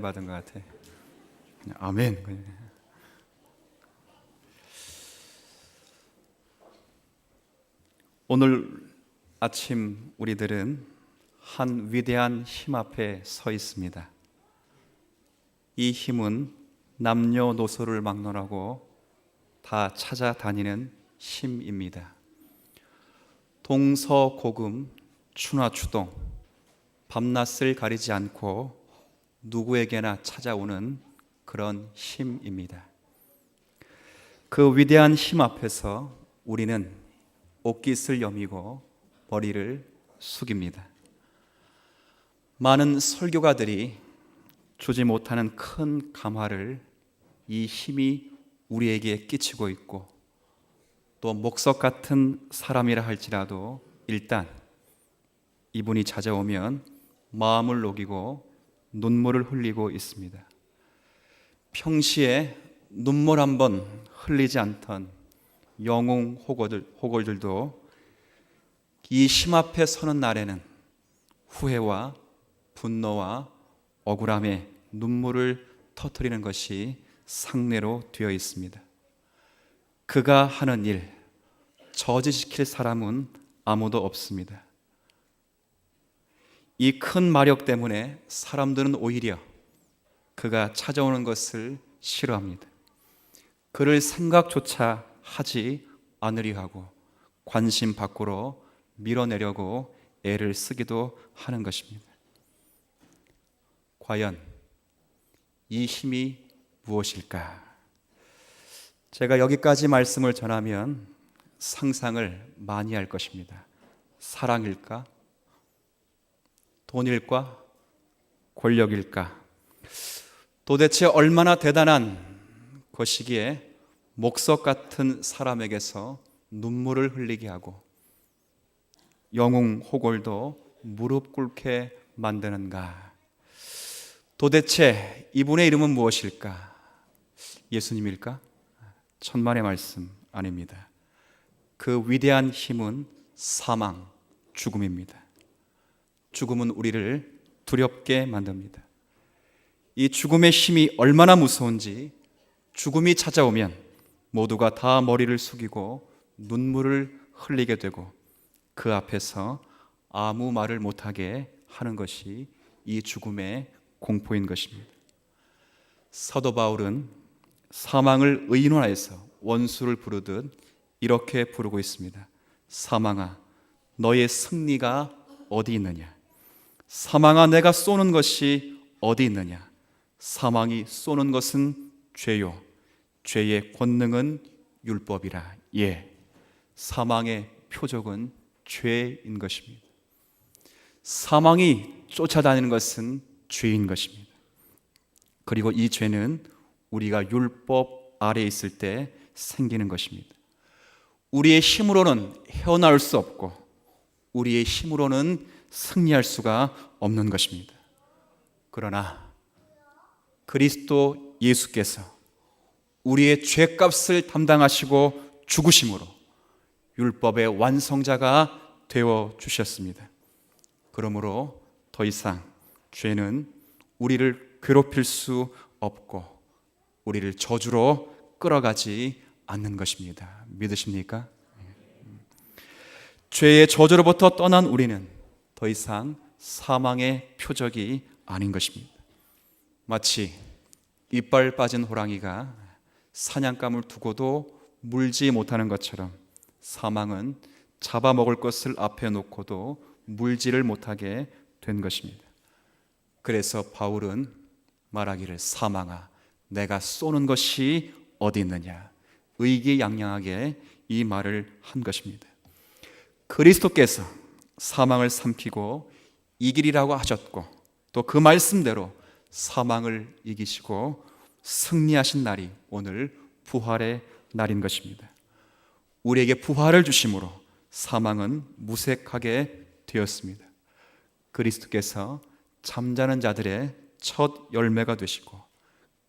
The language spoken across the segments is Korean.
받은 것 같아. 아멘. 오늘 아침 우리들은 한 위대한 힘 앞에 서 있습니다. 이 힘은 남녀노소를 막론하고 다 찾아다니는 힘입니다. 동서고금, 추나추동, 밤낮을 가리지 않고 누구에게나 찾아오는 그런 힘입니다. 그 위대한 힘 앞에서 우리는 옷깃을 여미고 머리를 숙입니다. 많은 설교가들이 주지 못하는 큰 감화를 이 힘이 우리에게 끼치고 있고, 또 목석 같은 사람이라 할지라도 일단 이분이 찾아오면 마음을 녹이고 눈물을 흘리고 있습니다. 평시에 눈물 한 번 흘리지 않던 영웅 호걸들도 이 힘 앞에 서는 날에는 후회와 분노와 억울함에 눈물을 터뜨리는 것이 상례로 되어 있습니다. 그가 하는 일, 저지시킬 사람은 아무도 없습니다. 이 큰 마력 때문에 사람들은 오히려 그가 찾아오는 것을 싫어합니다. 그를 생각조차 하지 않으려 하고 관심 밖으로 밀어내려고 애를 쓰기도 하는 것입니다. 과연 이 힘이 무엇일까? 제가 여기까지 말씀을 전하면 상상을 많이 할 것입니다. 사랑일까? 돈일까? 권력일까? 도대체 얼마나 대단한 것이기에 목석 같은 사람에게서 눈물을 흘리게 하고 영웅 호걸도 무릎 꿇게 만드는가? 도대체 이분의 이름은 무엇일까? 예수님일까? 천만의 말씀 아닙니다. 그 위대한 힘은 사망, 죽음입니다. 죽음은 우리를 두렵게 만듭니다. 이 죽음의 힘이 얼마나 무서운지 죽음이 찾아오면 모두가 다 머리를 숙이고 눈물을 흘리게 되고 그 앞에서 아무 말을 못하게 하는 것이 이 죽음의 공포인 것입니다. 사도 바울은 사망을 의인화해서 원수를 부르듯 이렇게 부르고 있습니다. 사망아, 너의 승리가 어디 있느냐? 사망아, 내가 쏘는 것이 어디 있느냐? 사망이 쏘는 것은 죄요, 죄의 권능은 율법이라. 예, 사망의 표적은 죄인 것입니다. 사망이 쫓아다니는 것은 죄인 것입니다. 그리고 이 죄는 우리가 율법 아래에 있을 때 생기는 것입니다. 우리의 힘으로는 헤어나올 수 없고 우리의 힘으로는 승리할 수가 없는 것입니다. 그러나 그리스도 예수께서 우리의 죄값을 담당하시고 죽으심으로 율법의 완성자가 되어 주셨습니다. 그러므로 더 이상 죄는 우리를 괴롭힐 수 없고 우리를 저주로 끌어가지 않는 것입니다. 믿으십니까? 죄의 저주로부터 떠난 우리는 더 이상 사망의 표적이 아닌 것입니다. 마치 이빨 빠진 호랑이가 사냥감을 두고도 물지 못하는 것처럼 사망은 잡아먹을 것을 앞에 놓고도 물지를 못하게 된 것입니다. 그래서 바울은 말하기를 사망아, 내가 쏘는 것이 어디 있느냐? 의기양양하게 이 말을 한 것입니다. 그리스도께서 사망을 삼키고 이기리라고 하셨고 또 그 말씀대로 사망을 이기시고 승리하신 날이 오늘 부활의 날인 것입니다. 우리에게 부활을 주심으로 사망은 무색하게 되었습니다. 그리스도께서 잠자는 자들의 첫 열매가 되시고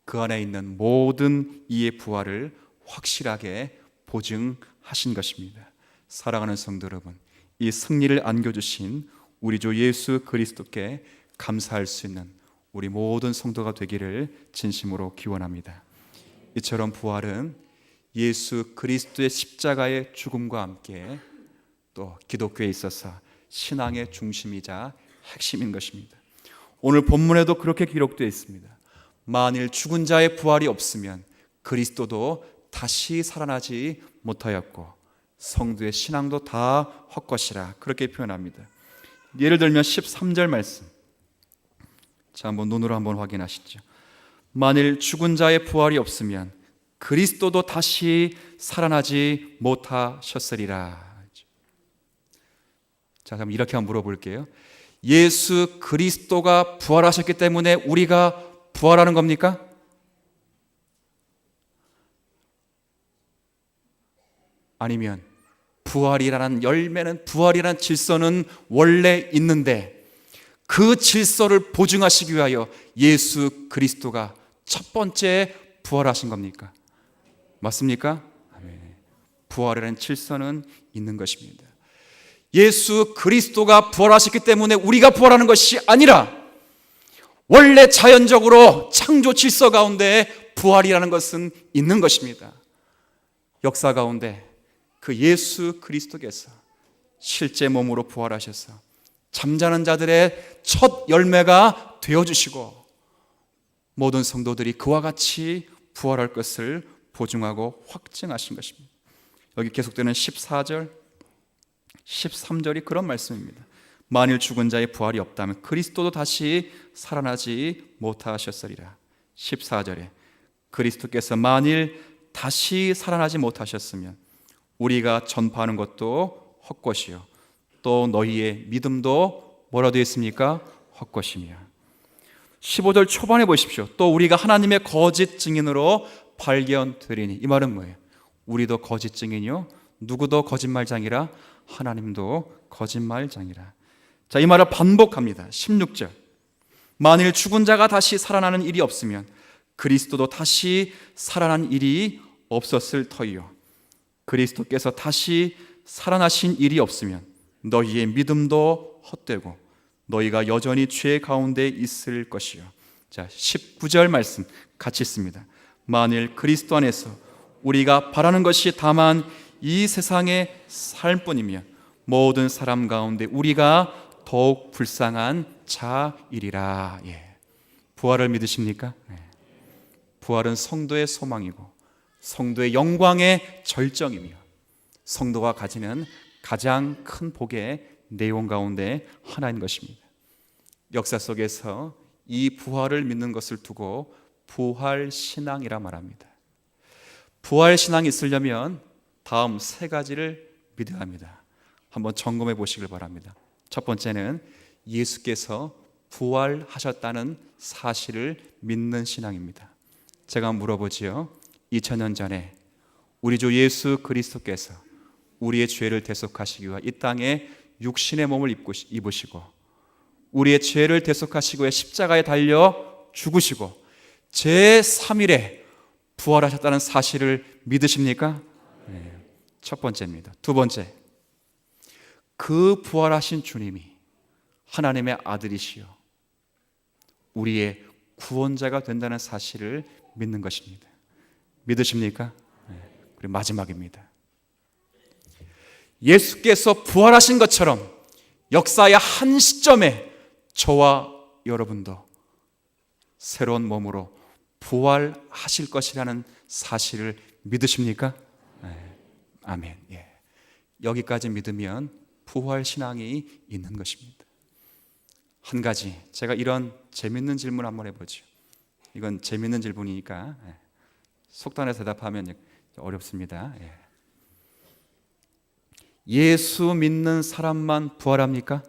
그 안에 있는 모든 이의 부활을 확실하게 보증하신 것입니다. 사랑하는 성도 여러분, 이 승리를 안겨주신 우리 주 예수 그리스도께 감사할 수 있는 우리 모든 성도가 되기를 진심으로 기원합니다. 이처럼 부활은 예수 그리스도의 십자가의 죽음과 함께 또 기독교에 있어서 신앙의 중심이자 핵심인 것입니다. 오늘 본문에도 그렇게 기록되어 있습니다. 만일 죽은 자의 부활이 없으면 그리스도도 다시 살아나지 못하였고 성도의 신앙도 다 헛것이라, 그렇게 표현합니다. 예를 들면 13절 말씀, 자, 한번 눈으로 한번 확인하시죠. 만일 죽은 자의 부활이 없으면 그리스도도 다시 살아나지 못하셨으리라. 자, 그럼 이렇게 한번 물어볼게요. 예수 그리스도가 부활하셨기 때문에 우리가 부활하는 겁니까? 아니면 부활이라는 열매는, 부활이라는 질서는 원래 있는데 그 질서를 보증하시기 위하여 예수 그리스도가 첫 번째 부활하신 겁니까? 맞습니까? 부활이라는 질서는 있는 것입니다. 예수 그리스도가 부활하셨기 때문에 우리가 부활하는 것이 아니라 원래 자연적으로 창조 질서 가운데 부활이라는 것은 있는 것입니다. 역사 가운데 그 예수 그리스도께서 실제 몸으로 부활하셔서 잠자는 자들의 첫 열매가 되어주시고 모든 성도들이 그와 같이 부활할 것을 보증하고 확증하신 것입니다. 여기 계속되는 14절, 13절이 그런 말씀입니다. 만일 죽은 자의 부활이 없다면 그리스도도 다시 살아나지 못하셨으리라. 14절에 그리스도께서 만일 다시 살아나지 못하셨으면 우리가 전파하는 것도 헛것이요 또 너희의 믿음도 뭐라 되어 있습니까? 헛것이며. 15절 초반에 보십시오. 또 우리가 하나님의 거짓 증인으로 발견되리니. 이 말은 뭐예요? 우리도 거짓 증인이요, 누구도 거짓말장이라 하나님도 거짓말장이라. 자, 이 말을 반복합니다. 16절, 만일 죽은 자가 다시 살아나는 일이 없으면 그리스도도 다시 살아난 일이 없었을 터이요 그리스도께서 다시 살아나신 일이 없으면 너희의 믿음도 헛되고 너희가 여전히 죄 가운데 있을 것이요. 자, 19절 말씀 같이 읽습니다. 만일 그리스도 안에서 우리가 바라는 것이 다만 이 세상의 삶뿐이면 모든 사람 가운데 우리가 더욱 불쌍한 자이리라. 부활을 믿으십니까? 부활은 성도의 소망이고 성도의 영광의 절정이며 성도가 가지는 가장 큰 복의 내용 가운데 하나인 것입니다. 역사 속에서 이 부활을 믿는 것을 두고 부활신앙이라 말합니다. 부활신앙이 있으려면 다음 세 가지를 믿어야 합니다. 한번 점검해 보시길 바랍니다. 첫 번째는 예수께서 부활하셨다는 사실을 믿는 신앙입니다. 제가 물어보지요. 2000년 전에 우리 주 예수 그리스도께서 우리의 죄를 대속하시기 위해 이 땅에 육신의 몸을 입으시고 우리의 죄를 대속하시기 위해 십자가에 달려 죽으시고 제3일에 부활하셨다는 사실을 믿으십니까? 첫 번째입니다. 두 번째, 그 부활하신 주님이 하나님의 아들이시요 우리의 구원자가 된다는 사실을 믿는 것입니다. 믿으십니까? 그리고 마지막입니다. 예수께서 부활하신 것처럼 역사의 한 시점에 저와 여러분도 새로운 몸으로 부활하실 것이라는 사실을 믿으십니까? 아멘. 여기까지 믿으면 부활신앙이 있는 것입니다. 한 가지, 제가 이런 재밌는 질문 한번 해보죠. 이건 재밌는 질문이니까 속단해서 대답하면 어렵습니다. 예수 믿는 사람만 부활합니까?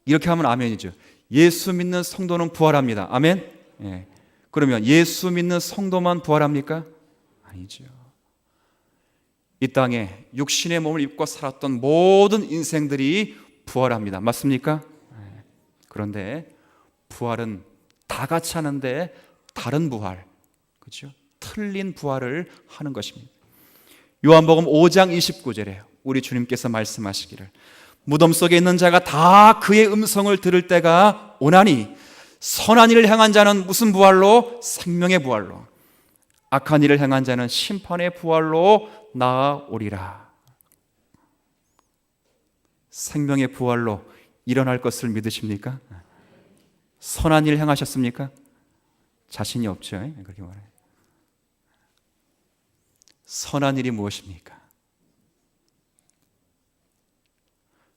이렇게 하면 아멘이죠. 예수 믿는 성도는 부활합니다. 아멘? 그러면 예수 믿는 성도만 부활합니까? 아니죠. 이 땅에 육신의 몸을 입고 살았던 모든 인생들이 부활합니다. 맞습니까? 그런데 부활은 다 같이 하는데 다른 부활, 그렇죠? 틀린 부활을 하는 것입니다. 요한복음 5장 29절에 우리 주님께서 말씀하시기를 무덤 속에 있는 자가 다 그의 음성을 들을 때가 오나니 선한 일을 행한 자는 무슨 부활로? 생명의 부활로. 악한 일을 행한 자는 심판의 부활로 나아오리라. 생명의 부활로 일어날 것을 믿으십니까? 선한 일 행하셨습니까? 자신이 없죠. 그렇게 말해요. 선한 일이 무엇입니까?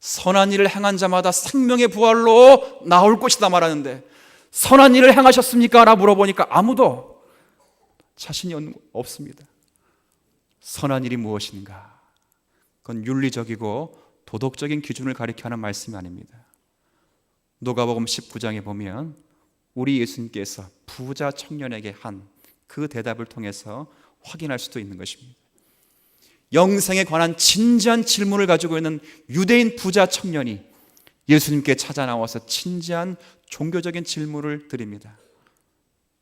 선한 일을 행한 자마다 생명의 부활로 나올 것이다 말하는데 선한 일을 행하셨습니까? 라고 물어보니까 아무도 자신이 없습니다. 선한 일이 무엇인가? 그건 윤리적이고 도덕적인 기준을 가리켜 하는 말씀이 아닙니다. 누가복음 19장에 보면 우리 예수님께서 부자 청년에게 한 그 대답을 통해서 확인할 수도 있는 것입니다. 영생에 관한 진지한 질문을 가지고 있는 유대인 부자 청년이 예수님께 찾아 나와서 진지한 종교적인 질문을 드립니다.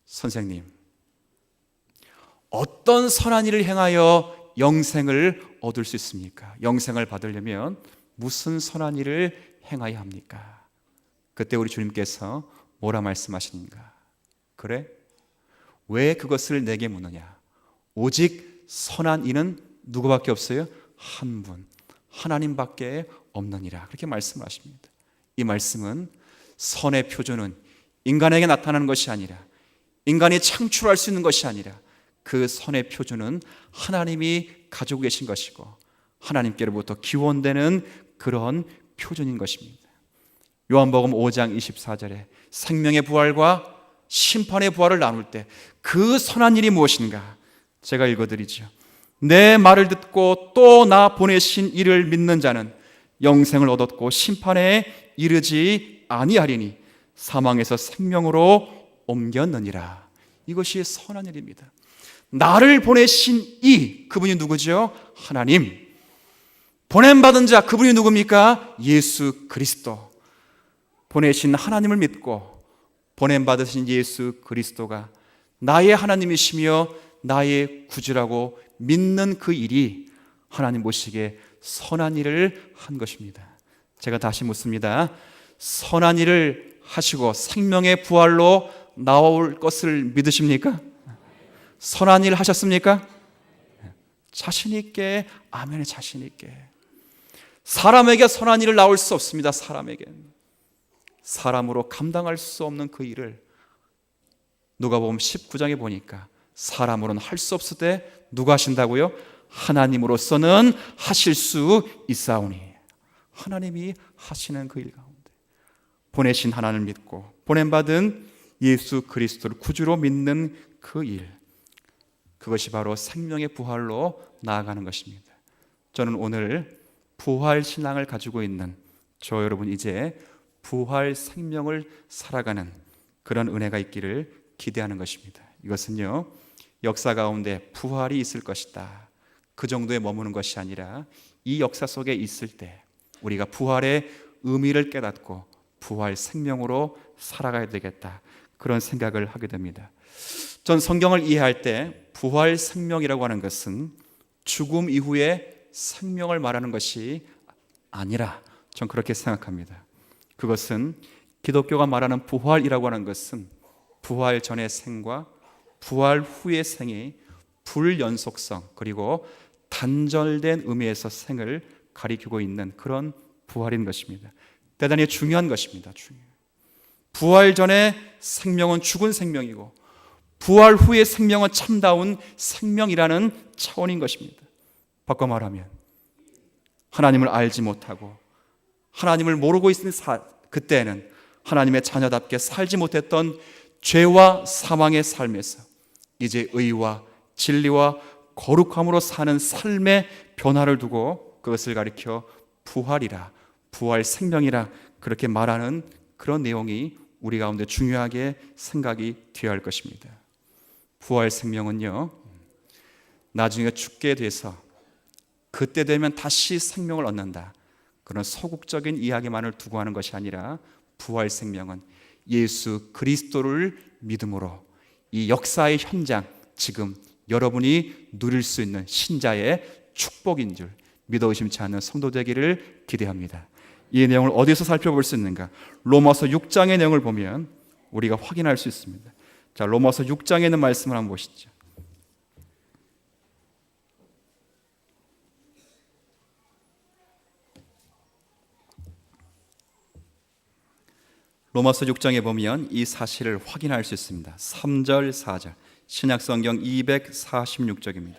선생님, 어떤 선한 일을 행하여 영생을 얻을 수 있습니까? 영생을 받으려면 무슨 선한 일을 행해야 합니까? 그때 우리 주님께서 뭐라 말씀하시는가? 그래? 왜 그것을 내게 묻느냐? 오직 선한 이는 누구밖에 없어요? 한 분, 하나님밖에 없느니라. 그렇게 말씀을 하십니다. 이 말씀은 선의 표준은 인간에게 나타나는 것이 아니라 인간이 창출할 수 있는 것이 아니라 그 선의 표준은 하나님이 가지고 계신 것이고 하나님께로부터 기원되는 그런 표준인 것입니다. 요한복음 5장 24절에 생명의 부활과 심판의 부활을 나눌 때 그 선한 일이 무엇인가? 제가 읽어드리죠. 내 말을 듣고 또 나 보내신 이를 믿는 자는 영생을 얻었고 심판에 이르지 아니하리니 사망에서 생명으로 옮겼느니라. 이것이 선한 일입니다. 나를 보내신 이, 그분이 누구죠? 하나님. 보냄받은 자, 그분이 누굽니까? 예수 그리스도. 보내신 하나님을 믿고 보냄받으신 예수 그리스도가 나의 하나님이시며 나의 구주라고 믿는 그 일이 하나님 보시기에 선한 일을 한 것입니다. 제가 다시 묻습니다. 선한 일을 하시고 생명의 부활로 나올 것을 믿으십니까? 선한 일 하셨습니까? 자신 있게, 아멘에 자신 있게. 사람에게 선한 일을 나올 수 없습니다. 사람으로 감당할 수 없는 그 일을 누가복음 19장에 보니까 사람으로는 할 수 없을 때 누가 하신다고요? 하나님으로서는 하실 수 있사오니. 하나님이 하시는 그 일 가운데 보내신 하나님을 믿고 보냄받은 예수 그리스도를 구주로 믿는 그 일, 그것이 바로 생명의 부활로 나아가는 것입니다. 저는 오늘 부활 신앙을 가지고 있는 저 여러분 이제 부활 생명을 살아가는 그런 은혜가 있기를 기대하는 것입니다. 이것은요, 역사 가운데 부활이 있을 것이다, 그 정도에 머무는 것이 아니라 이 역사 속에 있을 때 우리가 부활의 의미를 깨닫고 부활 생명으로 살아가야 되겠다, 그런 생각을 하게 됩니다. 전 성경을 이해할 때 부활 생명이라고 하는 것은 죽음 이후의 생명을 말하는 것이 아니라 전 그렇게 생각합니다. 그것은 기독교가 말하는 부활이라고 하는 것은 부활 전의 생과 부활 후의 생이 불연속성 그리고 단절된 의미에서 생을 가리키고 있는 그런 부활인 것입니다. 대단히 중요한 것입니다. 부활 전의 생명은 죽은 생명이고 부활 후의 생명은 참다운 생명이라는 차원인 것입니다. 바꿔 말하면 하나님을 알지 못하고 하나님을 모르고 있는 그때는 하나님의 자녀답게 살지 못했던 죄와 사망의 삶에서 이제 의와 진리와 거룩함으로 사는 삶의 변화를 두고 그것을 가리켜 부활이라, 부활 생명이라 그렇게 말하는 그런 내용이 우리 가운데 중요하게 생각이 되어야 할 것입니다. 부활 생명은요, 나중에 죽게 돼서 그때 되면 다시 생명을 얻는다, 그런 소극적인 이야기만을 두고 하는 것이 아니라 부활 생명은 예수 그리스도를 믿음으로 이 역사의 현장, 지금 여러분이 누릴 수 있는 신자의 축복인 줄 믿어 의심치 않는 성도 되기를 기대합니다. 이 내용을 어디서 살펴볼 수 있는가? 로마서 6장의 내용을 보면 우리가 확인할 수 있습니다. 자, 로마서 6장에 있는 말씀을 한번 보시죠. 로마서 6장에 보면 이 사실을 확인할 수 있습니다. 3절, 4절, 신약성경 246쪽입니다.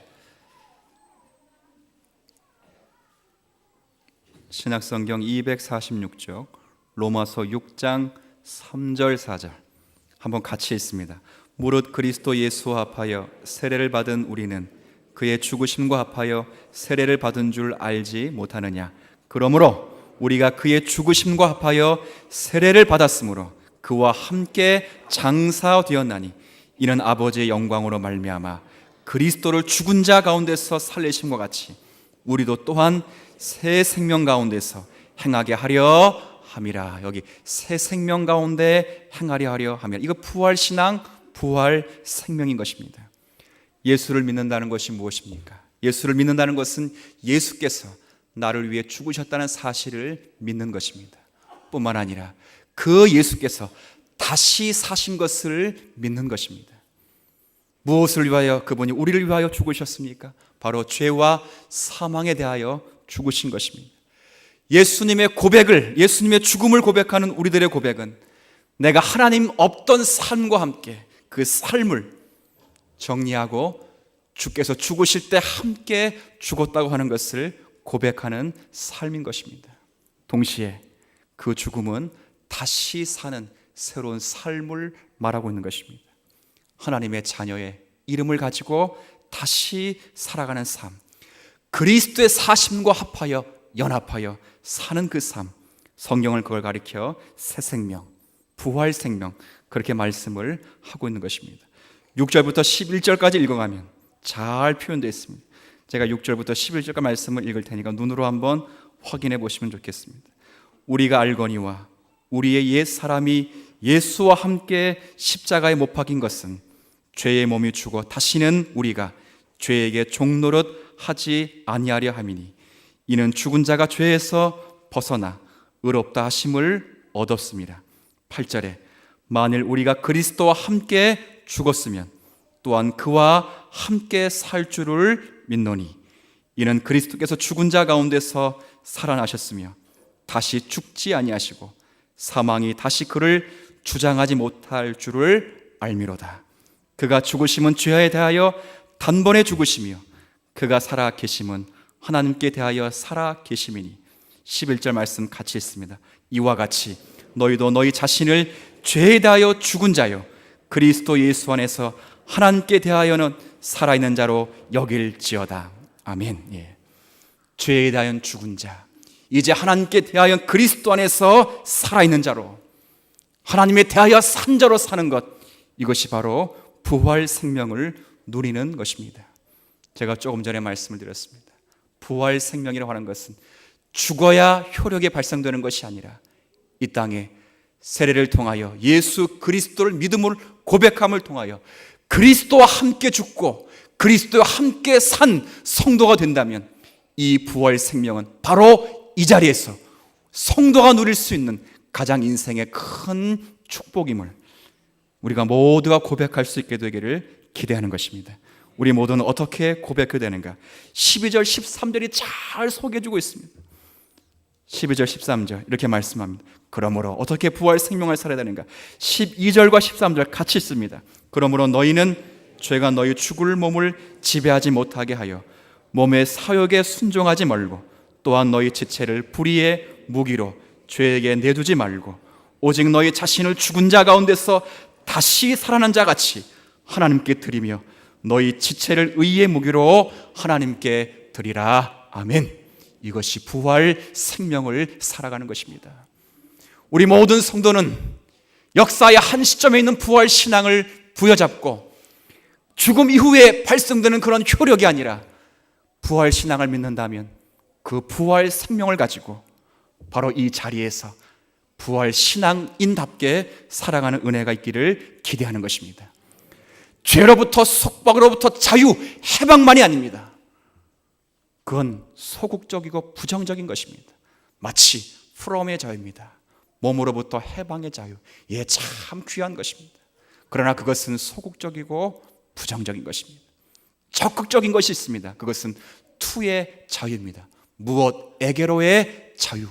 신약성경 246쪽, 로마서 6장 3절, 4절 한번 같이 읽습니다. 무릇 그리스도 예수와 합하여 세례를 받은 우리는 그의 죽으심과 합하여 세례를 받은 줄 알지 못하느냐? 그러므로 우리가 그의 죽으심과 합하여 세례를 받았으므로 그와 함께 장사되었나니 이는 아버지의 영광으로 말미암아 그리스도를 죽은 자 가운데서 살리심과 같이 우리도 또한 새 생명 가운데서 행하게 하려 함이라. 여기 새 생명 가운데 행하려 하려 함이라. 이거 부활신앙, 부활 생명인 것입니다. 예수를 믿는다는 것이 무엇입니까? 예수를 믿는다는 것은 예수께서 나를 위해 죽으셨다는 사실을 믿는 것입니다. 뿐만 아니라 그 예수께서 다시 사신 것을 믿는 것입니다. 무엇을 위하여 그분이 우리를 위하여 죽으셨습니까? 바로 죄와 사망에 대하여 죽으신 것입니다. 예수님의 고백을, 예수님의 죽음을 고백하는 우리들의 고백은 내가 하나님 없던 삶과 함께 그 삶을 정리하고 주께서 죽으실 때 함께 죽었다고 하는 것을 고백하는 삶인 것입니다. 동시에 그 죽음은 다시 사는 새로운 삶을 말하고 있는 것입니다. 하나님의 자녀의 이름을 가지고 다시 살아가는 삶, 그리스도의 사심과 합하여 연합하여 사는 그 삶, 성경을 그걸 가리켜 새 생명, 부활 생명, 그렇게 말씀을 하고 있는 것입니다. 6절부터 11절까지 읽어가면 잘 표현되어 있습니다. 제가 6절부터 11절까지 말씀을 읽을 테니까 눈으로 한번 확인해 보시면 좋겠습니다. 우리가 알거니와 우리의 옛 사람이 예수와 함께 십자가에 못 박힌 것은 죄의 몸이 죽어 다시는 우리가 죄에게 종노릇 하지 아니하려 함이니 이는 죽은 자가 죄에서 벗어나 의롭다 하심을 얻었습니다. 8절에 만일 우리가 그리스도와 함께 죽었으면 또한 그와 함께 살 줄을 믿노니 이는 그리스도께서 죽은 자 가운데서 살아나셨으며 다시 죽지 아니하시고 사망이 다시 그를 주장하지 못할 줄을 알미로다. 그가 죽으심은 죄에 대하여 단번에 죽으시며 그가 살아 계심은 하나님께 대하여 살아 계심이니 11절 말씀 같이 읽습니다. 이와 같이 너희도 너희 자신을 죄에 대하여 죽은 자요 그리스도 예수 안에서 하나님께 대하여는 살아있는 자로 여길지어다. 아멘. 예. 죄에 대하여 죽은 자, 이제 하나님께 대하여 그리스도 안에서 살아있는 자로, 하나님에 대하여 산 자로 사는 것, 이것이 바로 부활 생명을 누리는 것입니다. 제가 조금 전에 말씀을 드렸습니다. 부활 생명이라고 하는 것은 죽어야 효력이 발생되는 것이 아니라 이 땅에 세례를 통하여 예수 그리스도를 믿음을 고백함을 통하여 그리스도와 함께 죽고 그리스도와 함께 산 성도가 된다면 이 부활 생명은 바로 이 자리에서 성도가 누릴 수 있는 가장 인생의 큰 축복임을 우리가 모두가 고백할 수 있게 되기를 기대하는 것입니다. 우리 모두는 어떻게 고백해야 되는가? 12절 13절이 잘 소개해주고 있습니다. 12절 13절 이렇게 말씀합니다. 그러므로 어떻게 부활 생명을 살아야 되는가? 12절과 13절 같이 있습니다. 그러므로 너희는 죄가 너희 죽을 몸을 지배하지 못하게 하여 몸의 사욕에 순종하지 말고 또한 너희 지체를 불의의 무기로 죄에게 내두지 말고 오직 너희 자신을 죽은 자 가운데서 다시 살아난 자 같이 하나님께 드리며 너희 지체를 의의 무기로 하나님께 드리라. 아멘. 이것이 부활 생명을 살아가는 것입니다. 우리 모든 성도는 역사의 한 시점에 있는 부활 신앙을 부여잡고 죽음 이후에 발생되는 그런 효력이 아니라 부활 신앙을 믿는다면 그 부활 생명을 가지고 바로 이 자리에서 부활 신앙인답게 살아가는 은혜가 있기를 기대하는 것입니다. 죄로부터 속박으로부터 자유, 해방만이 아닙니다. 그건 소극적이고 부정적인 것입니다. 마치 from의 자유입니다. 몸으로부터 해방의 자유. 예, 참 귀한 것입니다. 그러나 그것은 소극적이고 부정적인 것입니다. 적극적인 것이 있습니다. 그것은 to의 자유입니다. 무엇에게로의 자유.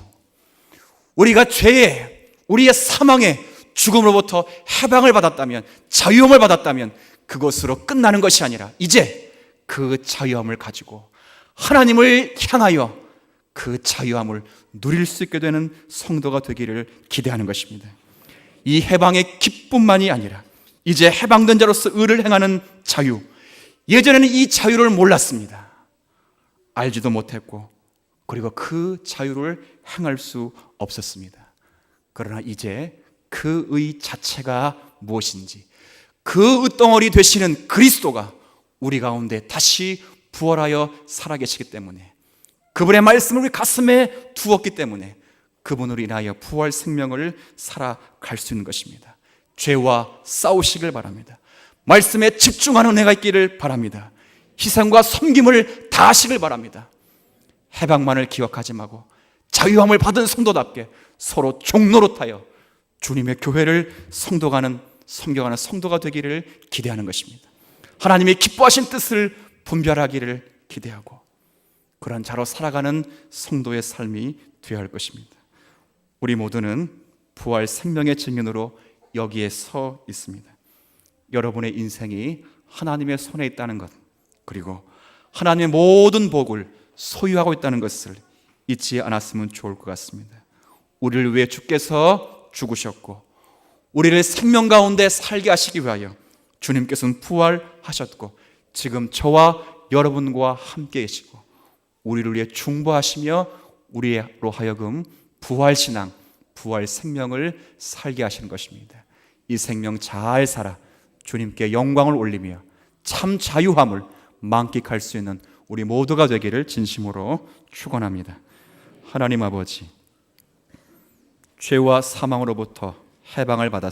우리가 죄에, 우리의 사망에, 죽음으로부터 해방을 받았다면, 자유함을 받았다면 그것으로 끝나는 것이 아니라 이제 그 자유함을 가지고 하나님을 향하여 그 자유함을 누릴 수 있게 되는 성도가 되기를 기대하는 것입니다. 이 해방의 기쁨만이 아니라 이제 해방된 자로서 의를 행하는 자유. 예전에는 이 자유를 몰랐습니다. 알지도 못했고, 그리고 그 자유를 행할 수 없었습니다. 그러나 이제 그 의 자체가 무엇인지, 그 의덩어리 되시는 그리스도가 우리 가운데 다시 부활하여 살아계시기 때문에, 그분의 말씀을 우리 가슴에 두었기 때문에 그분으로 인하여 부활 생명을 살아갈 수 있는 것입니다. 죄와 싸우시길 바랍니다. 말씀에 집중하는 은혜가 있기를 바랍니다. 희생과 섬김을 다하시길 바랍니다. 해방만을 기억하지 말고 자유함을 받은 성도답게 서로 종노릇하여 주님의 교회를 섬겨가는 성도가 되기를 기대하는 것입니다. 하나님이 기뻐하신 뜻을 분별하기를 기대하고 그런 자로 살아가는 성도의 삶이 되어야 할 것입니다. 우리 모두는 부활 생명의 증인으로 여기에 서 있습니다. 여러분의 인생이 하나님의 손에 있다는 것, 그리고 하나님의 모든 복을 소유하고 있다는 것을 잊지 않았으면 좋을 것 같습니다. 우리를 위해 주께서 죽으셨고 우리를 생명 가운데 살게 하시기 위하여 주님께서는 부활하셨고 지금 저와 여러분과 함께 계시고 우리를 위해 중보하시며 우리로 하여금 부활신앙, 부활 생명을 살게 하시는 것입니다. 이 생명 잘 살아 주님께 영광을 올리며 참 자유함을 만끽할 수 있는 우리 모두가 되기를 진심으로 축원합니다. 하나님 아버지, 죄와 사망으로부터 해방을 받았습니다.